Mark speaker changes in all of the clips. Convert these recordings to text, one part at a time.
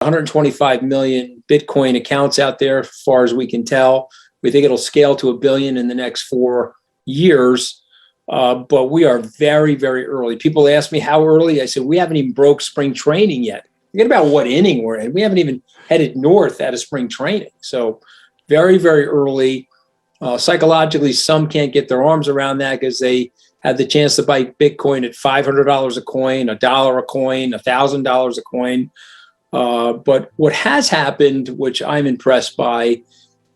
Speaker 1: 125 million Bitcoin accounts out there, as far as we can tell. We think it'll scale to 1 billion in the next 4 years. But we are very, very early. People ask me how early. I said, we haven't even broke spring training yet. Forget about what inning we're in. We haven't even headed north out of spring training. So very, very early. Psychologically, some can't get their arms around that because they had the chance to buy Bitcoin at $500 a coin, $1 a coin, $1,000 a coin. But what has happened, which I'm impressed by,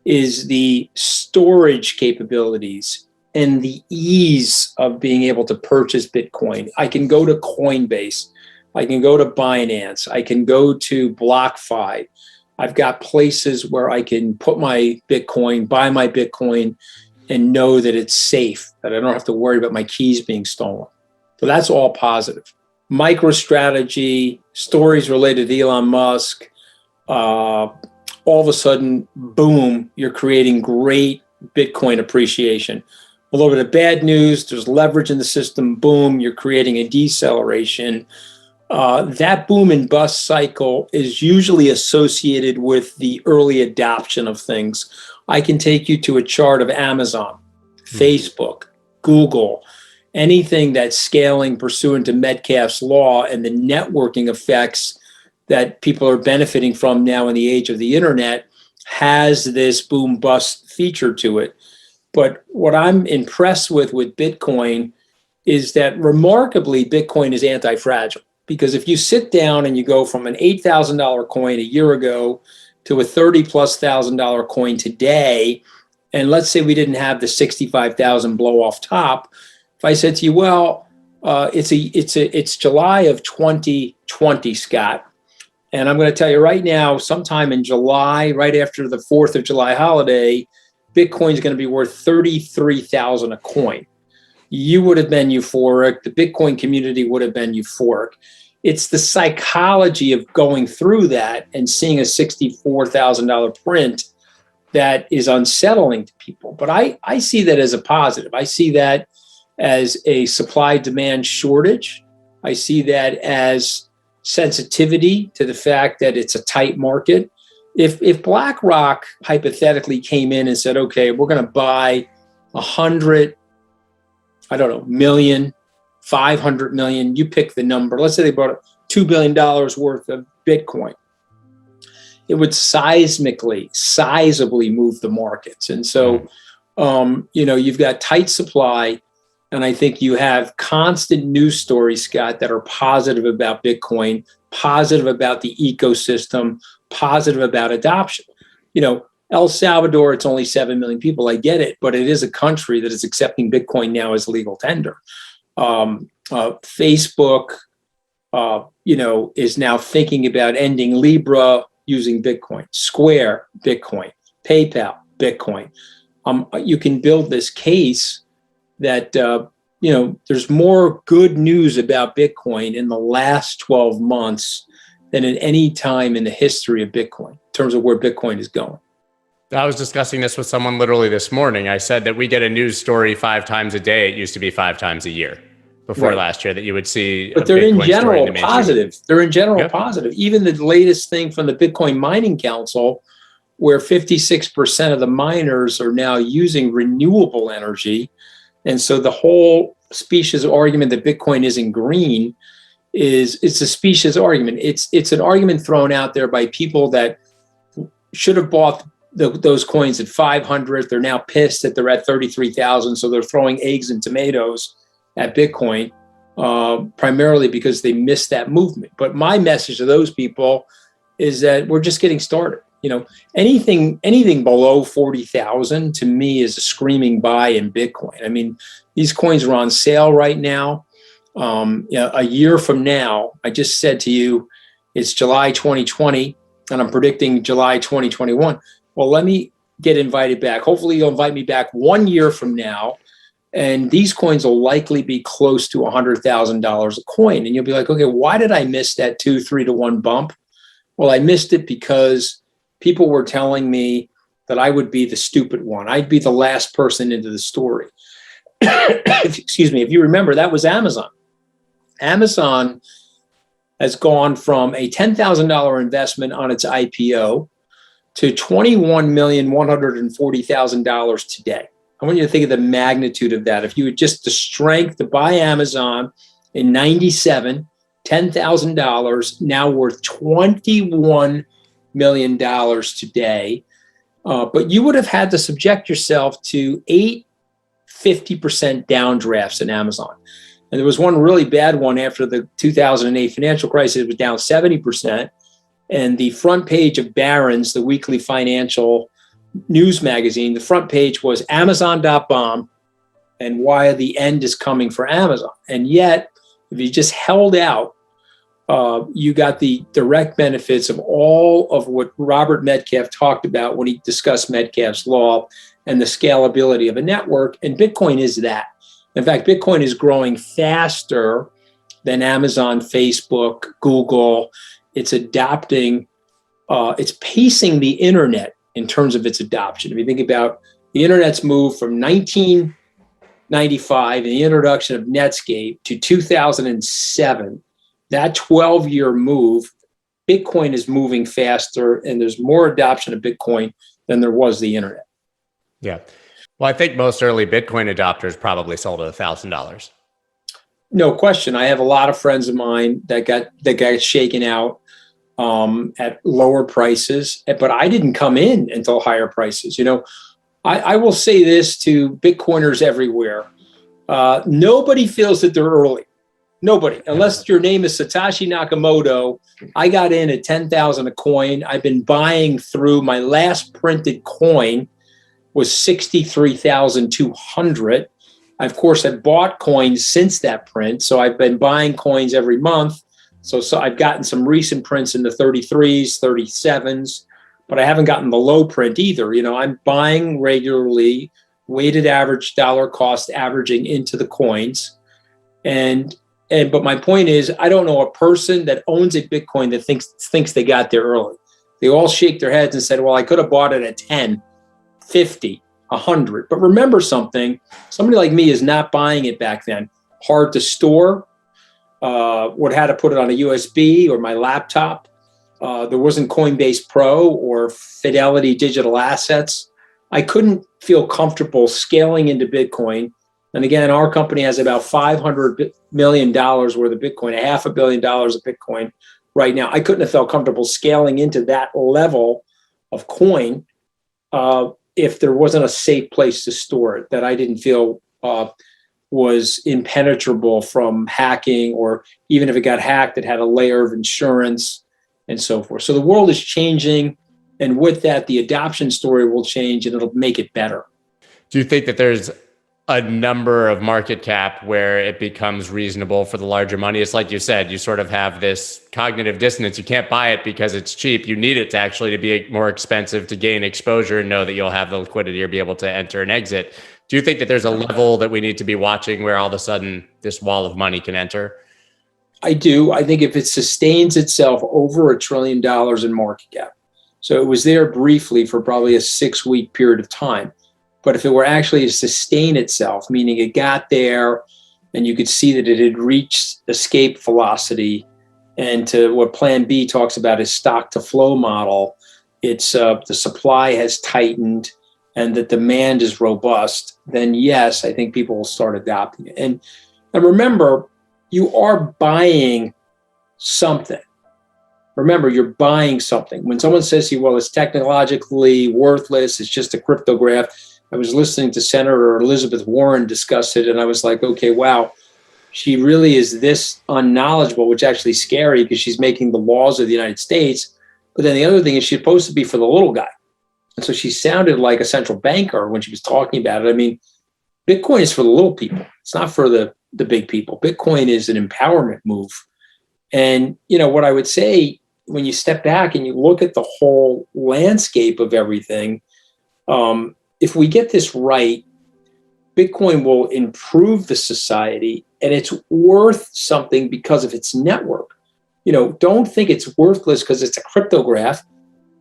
Speaker 1: is the storage capabilities and the ease of being able to purchase Bitcoin. I can go to Coinbase. I can go to Binance. I can go to BlockFi. I've got places where I can put my Bitcoin, buy my Bitcoin, and know that it's safe, that I don't have to worry about my keys being stolen. So that's all positive. MicroStrategy, stories related to Elon Musk, all of a sudden, boom, you're creating great Bitcoin appreciation. A little bit of bad news, there's leverage in the system, boom, you're creating a deceleration. That boom and bust cycle is usually associated with the early adoption of things. I can take you to a chart of Amazon, Facebook, Google, anything that's scaling pursuant to Metcalfe's law and the networking effects that people are benefiting from now in the age of the internet has this boom bust feature to it. But what I'm impressed with Bitcoin is that remarkably, Bitcoin is anti-fragile. Because if you sit down and you go from an $8,000 coin a year ago to a $30,000+ coin today, and let's say we didn't have the 65,000 blow off top, if I said to you, well, it's July of 2020, Scott, and I'm going to tell you right now, sometime in July, right after the 4th of July holiday, Bitcoin is going to be worth 33,000 a coin. You would have been euphoric. The Bitcoin community would have been euphoric. It's the psychology of going through that and seeing a $64,000 print that is unsettling to people. But I see that as a positive. I see that as a supply-demand shortage. I see that as sensitivity to the fact that it's a tight market. If BlackRock hypothetically came in and said, okay, we're going to buy 100 million, 500 million, you pick the number. Let's say they bought $2 billion worth of Bitcoin. It would sizably move the markets. And so, you've got tight supply, and I think you have constant news stories, Scott, that are positive about Bitcoin, positive about the ecosystem, positive about adoption. El Salvador, it's only 7 million people. I get it, but it is a country that is accepting Bitcoin now as legal tender. Facebook, is now thinking about ending Libra using Bitcoin. Square, Bitcoin. PayPal, Bitcoin. You can build this case that, there's more good news about Bitcoin in the last 12 months than at any time in the history of Bitcoin in terms of where Bitcoin is going.
Speaker 2: I was discussing this with someone literally this morning. I said that we get a news story 5 times a day. It used to be 5 times a year before last year that you would see.
Speaker 1: But they're in general positive. They're in general positive. Even the latest thing from the Bitcoin Mining Council, where 56% of the miners are now using renewable energy. And so the whole specious argument that Bitcoin isn't green it's a specious argument. It's an argument thrown out there by people that should have bought those coins at 500. They're now pissed that they're at 33,000. So they're throwing eggs and tomatoes at Bitcoin, primarily because they missed that movement. But my message to those people is that we're just getting started. Anything below 40,000 to me is a screaming buy in Bitcoin. I mean, these coins are on sale right now. A year from now, I just said to you, it's July 2020, and I'm predicting July 2021. Well, let me get invited back. Hopefully you'll invite me back 1 year from now, and these coins will likely be close to $100,000 a coin. And you'll be like, okay, why did I miss that 2-3 to 1 bump? Well, I missed it because people were telling me that I would be the stupid one. I'd be the last person into the story. Excuse me. If you remember, that was Amazon. Amazon has gone from a $10,000 investment on its IPO to $21,140,000 today. I want you to think of the magnitude of that. If you had just the strength to buy Amazon in 97, $10,000, now worth $21 million today. But you would have had to subject yourself to 50% downdrafts in Amazon. And there was one really bad one after the 2008 financial crisis. It was down 70%. And the front page of Barron's, the weekly financial news magazine, the front page was Amazon.bomb and why the end is coming for Amazon. And yet, if you just held out, you got the direct benefits of all of what Robert Metcalfe talked about when he discussed Metcalfe's law and the scalability of a network. And Bitcoin is that. In fact, Bitcoin is growing faster than Amazon, Facebook, Google. It's adopting, it's pacing the internet in terms of its adoption. If you think about the internet's move from 1995 and the introduction of Netscape to 2007, that 12-year move, Bitcoin is moving faster and there's more adoption of Bitcoin than there was the internet.
Speaker 2: Yeah. Well, I think most early Bitcoin adopters probably sold at $1,000.
Speaker 1: No question. I have a lot of friends of mine that got shaken out at lower prices, but I didn't come in until higher prices. You know, I will say this to Bitcoiners everywhere. Nobody feels that they're early. Nobody, unless your name is Satoshi Nakamoto. I got in at 10,000 a coin. I've been buying through my last printed coin was 63,200. Of course, I've bought coins since that print. So I've been buying coins every month. So I've gotten some recent prints in the 33s, 37s, but I haven't gotten the low print either. You know, I'm buying regularly, weighted average dollar cost averaging into the coins. But my point is, I don't know a person that owns a Bitcoin that thinks they got there early. They all shake their heads and said, well, I could have bought it at 10, 50, 100. But remember something, somebody like me is not buying it back then. Hard to store, would have to put it on a USB or my laptop. There wasn't Coinbase Pro or Fidelity Digital Assets. I couldn't feel comfortable scaling into Bitcoin. And again, our company has about $500 million worth of Bitcoin, $500 million of Bitcoin right now. I couldn't have felt comfortable scaling into that level of coin if there wasn't a safe place to store it that I didn't feel was impenetrable from hacking, or even if it got hacked, it had a layer of insurance and so forth. So the world is changing. And with that, the adoption story will change and it'll make it better.
Speaker 2: Do you think that there's a number of market cap where it becomes reasonable for the larger money? It's like you said, you sort of have this cognitive dissonance. You can't buy it because it's cheap. You need it to actually to be more expensive to gain exposure and know that you'll have the liquidity or be able to enter and exit. Do you think that there's a level that we need to be watching where all of a sudden this wall of money can enter?
Speaker 1: I do. I think if it sustains itself over $1 trillion in market cap. So it was there briefly for probably a 6-week period of time. But if it were actually to sustain itself, meaning it got there and you could see that it had reached escape velocity, and to what Plan B talks about is stock to flow model, it's the supply has tightened and the demand is robust, then yes, I think people will start adopting it. And remember, you are buying something. Remember, you're buying something. When someone says to you, well, it's technologically worthless, it's just a cryptograph. I was listening to Senator Elizabeth Warren discuss it, and I was like, okay, wow, she really is this unknowledgeable, which is actually scary because she's making the laws of the United States. But then the other thing is she's supposed to be for the little guy. And so she sounded like a central banker when she was talking about it. I mean, Bitcoin is for the little people. It's not for the big people. Bitcoin is an empowerment move. And, you know, what I would say, when you step back and you look at the whole landscape of everything, if we get this right, Bitcoin will improve the society, and it's worth something because of its network. You know, don't think it's worthless because it's a cryptograph.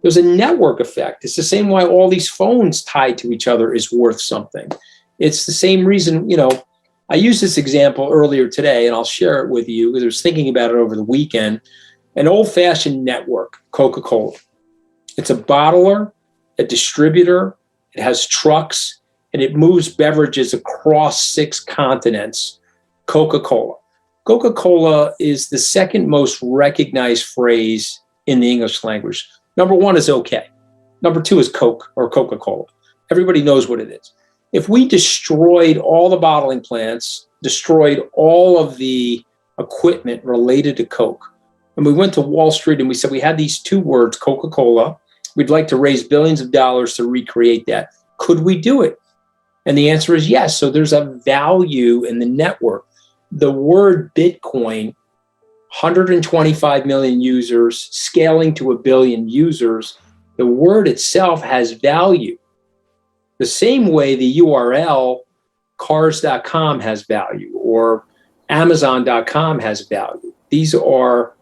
Speaker 1: There's a network effect. It's the same why all these phones tied to each other is worth something. It's the same reason, you know, I used this example earlier today, and I'll share it with you because I was thinking about it over the weekend. An old-fashioned network, Coca-Cola. It's a bottler, a distributor, it has trucks, and it moves beverages across 6 continents. Coca-Cola. Coca-Cola is the second most recognized phrase in the English language. Number 1 is okay. Number 2 is Coke or Coca-Cola. Everybody knows what it is. If we destroyed all the bottling plants, destroyed all of the equipment related to Coke, and we went to Wall Street and we said we had these 2 words, Coca-Cola, we'd like to raise billions of dollars to recreate that. Could we do it? And the answer is yes. So there's a value in the network. The word Bitcoin, 125 million users, scaling to 1 billion users, the word itself has value. The same way the URL cars.com has value or amazon.com has value. These are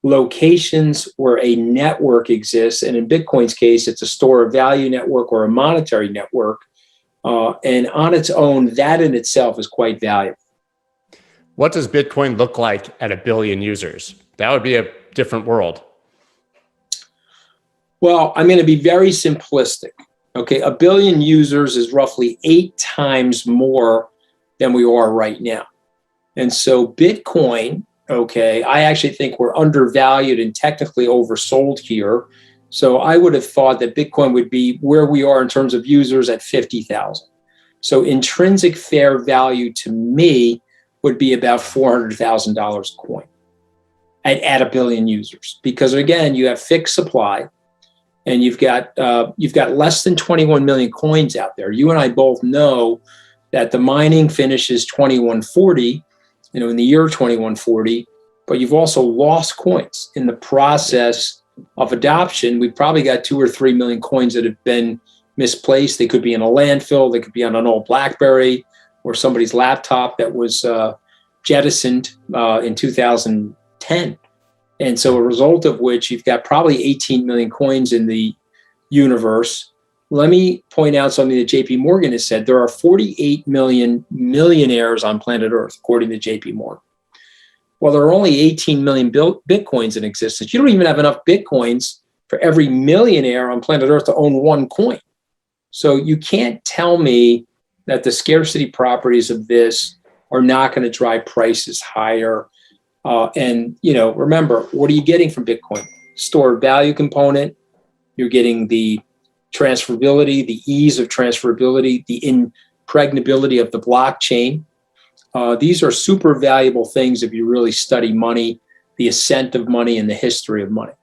Speaker 1: locations where a network exists. And in Bitcoin's case, it's a store of value network or a monetary network. And on its own, that in itself is quite valuable.
Speaker 2: What does Bitcoin look like at 1 billion users? That would be a different world.
Speaker 1: Well, I'm going to be very simplistic. Okay, 1 billion users is roughly 8 times more than we are right now. And so Bitcoin, okay, I actually think we're undervalued and technically oversold here. So I would have thought that Bitcoin would be where we are in terms of users at 50,000. So intrinsic fair value to me would be about $400,000 a coin at 1 billion users. Because again, you have fixed supply and you've got less than 21 million coins out there. You and I both know that the mining finishes 2140, in the year 2140, but you've also lost coins in the process of adoption. We've probably got 2 or 3 million coins that have been misplaced. They could be in a landfill. They could be on an old BlackBerry or somebody's laptop that was jettisoned in 2010. And so a result of which you've got probably 18 million coins in the universe. Let me point out something that JP Morgan has said. There are 48 million millionaires on planet Earth, according to JP Morgan. Well, there are only 18 million Bitcoins in existence. You don't even have enough Bitcoins for every millionaire on planet Earth to own 1 coin. So you can't tell me that the scarcity properties of this are not going to drive prices higher. And remember, what are you getting from Bitcoin? Stored value component. You're getting the transferability, the ease of transferability, the impregnability of the blockchain. These are super valuable things if you really study money, the ascent of money, and the history of money.